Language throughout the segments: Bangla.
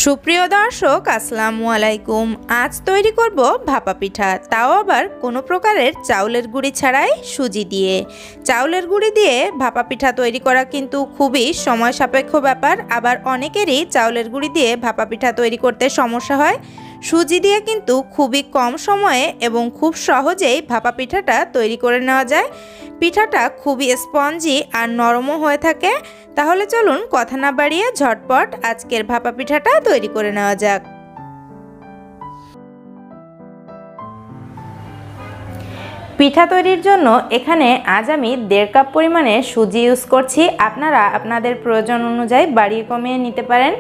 সুপ্রিয় দর্শক আসসালামু আলাইকুম। আজ তৈরি করব ভাপা পিঠা, তাও আবার কোনো প্রকারের চাউলের গুঁড়ি ছাড়াই সুজি দিয়ে। চাউলের গুঁড়ি দিয়ে ভাপা পিঠা তৈরি করা কিন্তু খুবই সময় সাপেক্ষ ব্যাপার, আবার অনেকেরই চাউলের গুঁড়ি দিয়ে ভাপা পিঠা তৈরি করতে সমস্যা হয়। সুজি দিয়ে কিন্তু খুবই কম সময়ে এবং খুব সহজেই ভাপা পিঠাটা তৈরি করে নেওয়া যায়। পিঠাটা খুবই স্পঞ্জি আর নরমও হয়ে থাকে। তাহলে চলুন কথা না বাড়িয়ে ঝটপট আজকের ভাপা পিঠাটা তৈরি করে নেওয়া যাক। পিঠা তৈরির জন্য এখানে আজ আমি 1.5 কাপ পরিমাণে সুজি ইউজ করছি। আপনারা আপনাদের প্রয়োজন অনুযায়ী বাড়িয়ে কমিয়ে নিতে পারেন।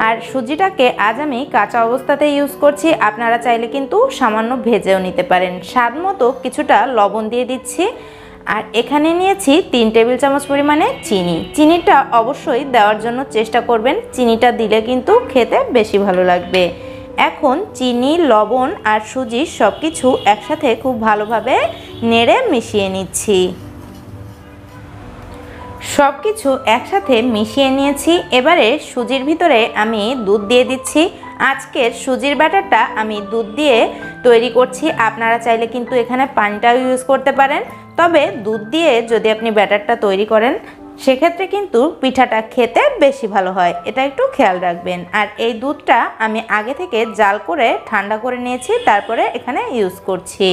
আর সুজিটাকে আজ আমি কাঁচা অবস্থাতে ইউজ করছি, আপনারা চাইলে কিন্তু সামান্য ভেজেও নিতে পারেন। স্বাদ মতো কিছুটা লবণ দিয়ে দিচ্ছি। আর এখানে নিয়েছি 3 টেবিল চামচ পরিমাণে চিনি। চিনিটা অবশ্যই দেওয়ার জন্য চেষ্টা করবেন, চিনিটা দিলে কিন্তু খেতে বেশি ভালো লাগবে। এখন চিনি, লবণ আর সুজি সব কিছু একসাথে খুব ভালোভাবে নেড়ে মিশিয়ে নিচ্ছি। সব কিছু একসাথে মিশিয়ে নিয়েছি। এবারে সুজির ভিতরে আমি দুধ দিয়ে দিচ্ছি। আজকের সুজির ব্যাটারটা আমি দুধ দিয়ে তৈরি করছি, আপনারা চাইলে কিন্তু এখানে পানিটাও ইউজ করতে পারেন। তবে দুধ দিয়ে যদি আপনি ব্যাটারটা তৈরি করেন সেক্ষেত্রে কিন্তু পিঠাটা খেতে বেশি ভালো হয়, এটা একটু খেয়াল রাখবেন। আর এই দুধটা আমি আগে থেকে জাল করে ঠান্ডা করে নিয়েছি, তারপরে এখানে ইউজ করছি।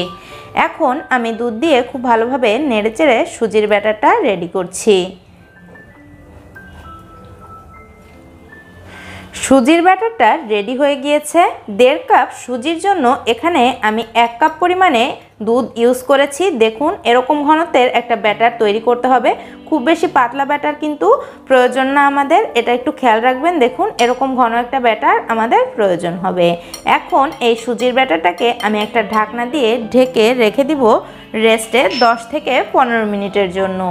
এখন আমি দুধ দিয়ে খুব ভালোভাবে নেড়েচেড়ে সুজির ব্যাটারটা রেডি করছি। সুজির ব্যাটারটা রেডি হয়ে গিয়েছে। 1.5 কাপ সুজির জন্য এখানে আমি 1 কাপ পরিমাণে দুধ ইউজ করেছি। দেখুন এরকম ঘনত্বের একটা ব্যাটার তৈরি করতে হবে, খুব বেশি পাতলা ব্যাটার কিন্তু প্রয়োজন না আমাদের, এটা একটু খেয়াল রাখবেন। দেখুন এরকম ঘন একটা ব্যাটার আমাদের প্রয়োজন হবে। এখন এই সুজির ব্যাটারটাকে আমি একটা ঢাকনা দিয়ে ঢেকে রেখে দিব রেস্টে 10 থেকে 15 মিনিটের জন্য।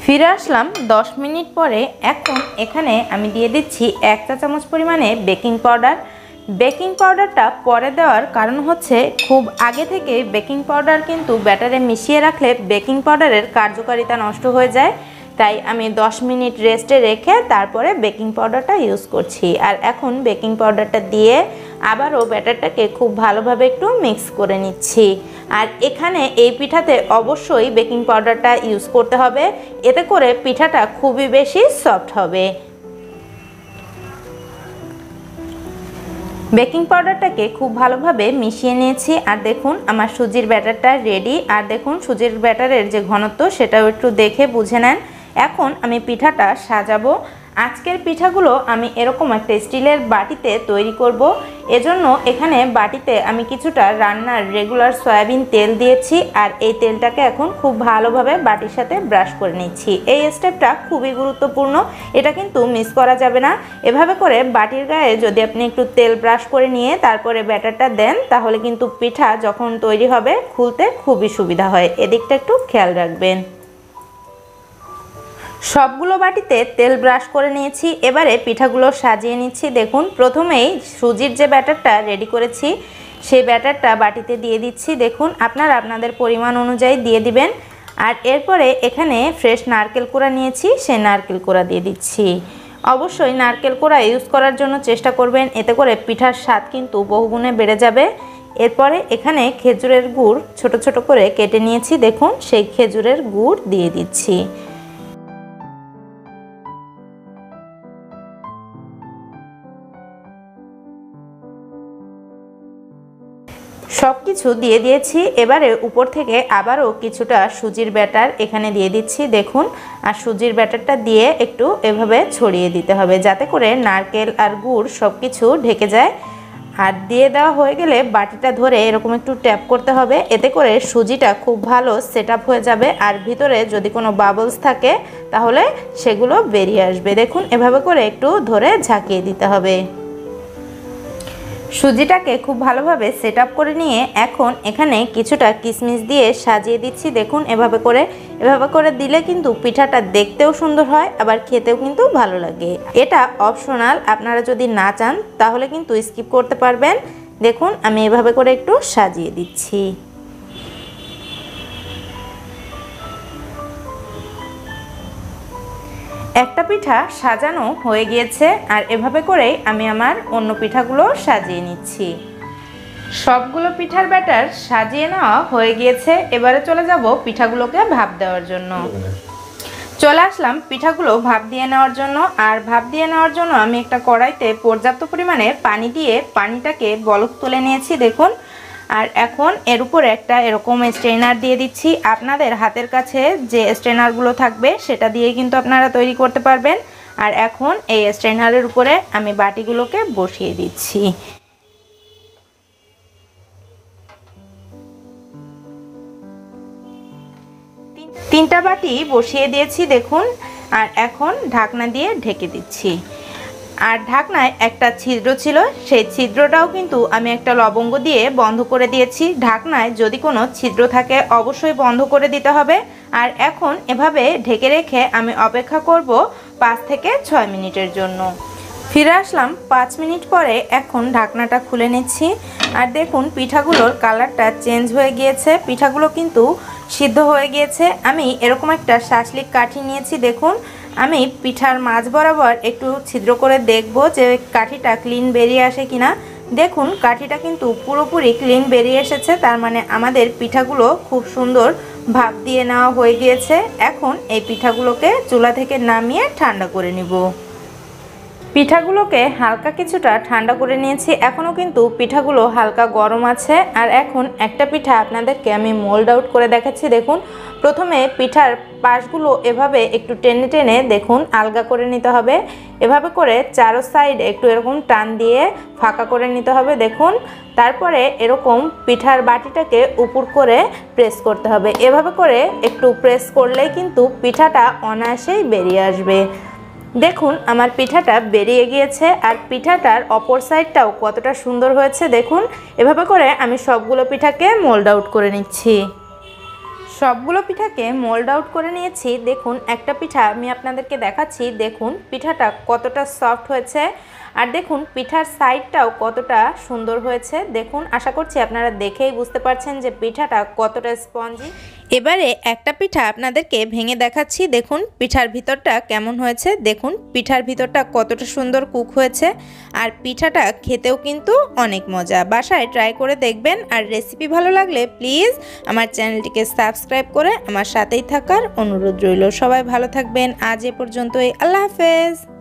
ফিরে আসলাম 10 মিনিট পরে। এখন এখানে আমি দিয়ে দিচ্ছি 1 চা চামচ পরিমাণে বেকিং পাউডার। বেকিং পাউডারটা পরে দেওয়ার কারণ হচ্ছে খুব আগে থেকে বেকিং পাউডার কিন্তু ব্যাটারে মিশিয়ে রাখলে বেকিং পাউডারের কার্যকারিতা নষ্ট হয়ে যায়, তাই আমি 10 মিনিট রেস্টে রেখে তারপরে বেকিং পাউডারটা ইউজ করছি। আর এখন বেকিং পাউডারটা দিয়ে আবারও ব্যাটারটাকে খুব ভালোভাবে একটু মিক্স করে নিচ্ছি। আর এখানে এই পিঠাতে অবশ্যই বেকিং পাউডারটা ইউজ করতে হবে, এতে করে পিঠাটা খুবই বেশি সফট হবে। বেকিং পাউডারটাকে খুব ভালোভাবে মিশিয়ে নিয়েছি। আর দেখুন আমার সুজির ব্যাটারটা রেডি। আর দেখুন সুজির ব্যাটারের যে ঘনত্ব সেটাও একটু দেখে বুঝে নেন। এখন আমি পিঠাটা সাজাবো। আজকের পিঠাগুলো আমি এরকম একটা স্টিলের বাটিতে তৈরি করব। এজন্য এখানে বাটিতে আমি কিছুটা রান্নার রেগুলার সয়াবিন তেল দিয়েছি। আর এই তেলটাকে এখন খুব ভালোভাবে বাটির সাথে ব্রাশ করে নিচ্ছি। এই স্টেপটা খুবই গুরুত্বপূর্ণ, এটা কিন্তু মিস করা যাবে না। এভাবে করে বাটির গায়ে যদি আপনি একটু তেল ব্রাশ করে নিয়ে তারপরে ব্যাটারটা দেন, তাহলে কিন্তু পিঠা যখন তৈরি হবে খুলতে খুবই সুবিধা হয়, এদিকটা একটু খেয়াল রাখবেন। সবগুলো বাটিতে তেল ব্রাশ করে নিয়েছি। এবারে পিঠাগুলো সাজিয়ে নিচ্ছি। দেখুন প্রথমেই সুজির যে ব্যাটারটা রেডি করেছি সেই ব্যাটারটা বাটিতে দিয়ে দিচ্ছি। দেখুন আপনারা আপনাদের পরিমাণ অনুযায়ী দিয়ে দিবেন। আর এরপরে এখানে ফ্রেশ নারকেল কোড়া নিয়েছি, সেই নারকেল কোড়া দিয়ে দিচ্ছি। অবশ্যই নারকেল কোড়া ইউজ করার জন্য চেষ্টা করবেন, এতে করে পিঠার স্বাদ কিন্তু বহুগুণে বেড়ে যাবে। এরপরে এখানে খেজুরের গুড় ছোট ছোট করে কেটে নিয়েছি, দেখুন সেই খেজুরের গুড় দিয়ে দিচ্ছি। সব কিছু দিয়ে দিয়েছি। এবারে উপর থেকে আবারও কিছুটা সুজির ব্যাটার এখানে দিয়ে দিচ্ছি। দেখুন আর সুজির ব্যাটারটা দিয়ে একটু এভাবে ছড়িয়ে দিতে হবে, যাতে করে নারকেল আর গুড় সব কিছু ঢেকে যায়। আর দিয়ে দেওয়া হয়ে গেলে বাটিটা ধরে এরকম একটু ট্যাপ করতে হবে, এতে করে সুজিটা খুব ভালো সেট আপ হয়ে যাবে। আর ভিতরে যদি কোনো বাবলস থাকে তাহলে সেগুলো বেরিয়ে আসবে। দেখুন এভাবে করে একটু ধরে ঝাঁকিয়ে দিতে হবে। সুজিটাকে খুব ভালোভাবে সেট আপ করে নিয়ে এখন এখানে কিছুটা কিশমিশ দিয়ে সাজিয়ে দিচ্ছি। দেখুন এভাবে করে দিলে কিন্তু পিঠাটা দেখতেও সুন্দর হয়, আবার খেতেও কিন্তু ভালো লাগে। এটা অপশনাল, আপনারা যদি না চান তাহলে কিন্তু স্কিপ করতে পারবেন। দেখুন আমি এভাবে করে একটু সাজিয়ে দিচ্ছি। একটা পিঠা সাজানো হয়ে গিয়েছে আর এভাবে করেই আমি আমার অন্য পিঠাগুলো সাজিয়ে নিচ্ছি। সবগুলো পিঠার ব্যাটার সাজিয়ে নেওয়া হয়ে গিয়েছে। এবারে চলে যাব পিঠাগুলোকে ভাপ দেওয়ার জন্য। চলে আসলাম পিঠাগুলো ভাপ দিয়ে নেওয়ার জন্য। আর ভাপ দিয়ে নেওয়ার জন্য আমি একটা কড়াইতে পর্যাপ্ত পরিমাণে পানি দিয়ে পানিটাকে বলক তুলে নিয়েছি দেখুন। আর এখন এর উপরে একটা এরকম স্ট্রেনার দিয়ে দিচ্ছি। আপনাদের হাতের কাছে যে স্ট্রেনারগুলো থাকবে সেটা দিয়ে কিন্তু আপনারা তৈরি করতে পারবেন। আর এখন এই স্ট্রেনারের উপরে আমি বাটিগুলোকে বসিয়ে দিচ্ছি। তিনটা বাটি বসিয়ে দিয়েছি দেখুন। আর এখন ঢাকনা দিয়ে ঢেকে দিচ্ছি। আর ঢাকনায় একটা ছিদ্র ছিল, সেই ছিদ্রটাও কিন্তু আমি একটা লবঙ্গ দিয়ে বন্ধ করে দিয়েছি। ঢাকনায় যদি কোনো ছিদ্র থাকে অবশ্যই বন্ধ করে দিতে হবে। আর এখন এভাবে ঢেকে রেখে আমি অপেক্ষা করব 5 থেকে 6 মিনিটের জন্য। ফিরে আসলাম 5 মিনিট পরে। এখন ঢাকনাটা খুলে নিচ্ছি। আর দেখুন পিঠাগুলোর কালারটা চেঞ্জ হয়ে গিয়েছে, পিঠাগুলো কিন্তু সিদ্ধ হয়ে গিয়েছে। আমি এরকম একটা শাসলিক কাঠি নিয়েছি দেখুন। আমি পিঠার মাঝ বরাবর একটু ছিদ্র করে দেখব যে কাঠিটা ক্লিন বেরিয়ে আসে কিনা। দেখুন কাঠিটা কিন্তু পুরোপুরি ক্লিন বেরিয়ে এসেছে, তার মানে আমাদের পিঠাগুলো খুব সুন্দর ভাপ দিয়ে নেওয়া হয়ে গিয়েছে। এখন এই পিঠাগুলোকে চুলা থেকে নামিয়ে ঠান্ডা করে নিব। পিঠাগুলোকে হালকা কিছুটা ঠান্ডা করে নিয়েছি, এখনও কিন্তু পিঠাগুলো হালকা গরম আছে। আর এখন একটা পিঠা আপনাদেরকে আমি মোল্ড আউট করে দেখাচ্ছি দেখুন। প্রথমে পিঠার পাশগুলো এভাবে একটু টেনে টেনে দেখুন আলগা করে নিতে হবে। এভাবে করে চারো সাইড একটু এরকম টান দিয়ে ফাঁকা করে নিতে হবে দেখুন। তারপরে এরকম পিঠার বাটিটাকে উপর করে প্রেস করতে হবে। এভাবে করে একটু প্রেস করলেই কিন্তু পিঠাটা অনায়াসেই বেরিয়ে আসবে। দেখুন আমার পিঠাটা বেরিয়ে গিয়েছে। আর পিঠাটার অপর সাইডটাও কতটা সুন্দর হয়েছে দেখুন। এভাবে করে আমি সবগুলো পিঠাকে মোল্ড আউট করে নিচ্ছি। সবগুলো পিঠাকে মোল্ড আউট করে নিয়েছি দেখুন। একটা পিঠা আমি আপনাদেরকে দেখাচ্ছি দেখুন পিঠাটা কতটা সফট হয়েছে। আর দেখুন পিঠার সাইডটাও কতটা সুন্দর হয়েছে দেখুন। আশা করছি আপনারা দেখেই বুঝতে পারছেন যে পিঠাটা কতটা স্পঞ্জি। এবারে একটা পিঠা আপনাদেরকে ভেঙে দেখাচ্ছি দেখুন পিঠার ভিতরটা কেমন হয়েছে। দেখুন পিঠার ভিতরটা কতটা সুন্দর কুক হয়েছে। আর পিঠাটা খেতেও কিন্তু অনেক মজা। বাসায় ট্রাই করে দেখবেন। আর রেসিপি ভালো লাগলে প্লিজ আমার চ্যানেলটিকে সাবস্ক্রাইব করে আমার সাথেই থাকার অনুরোধ রইল। সবাই ভালো থাকবেন। আজ এ পর্যন্তই। আল্লাহ হাফেজ।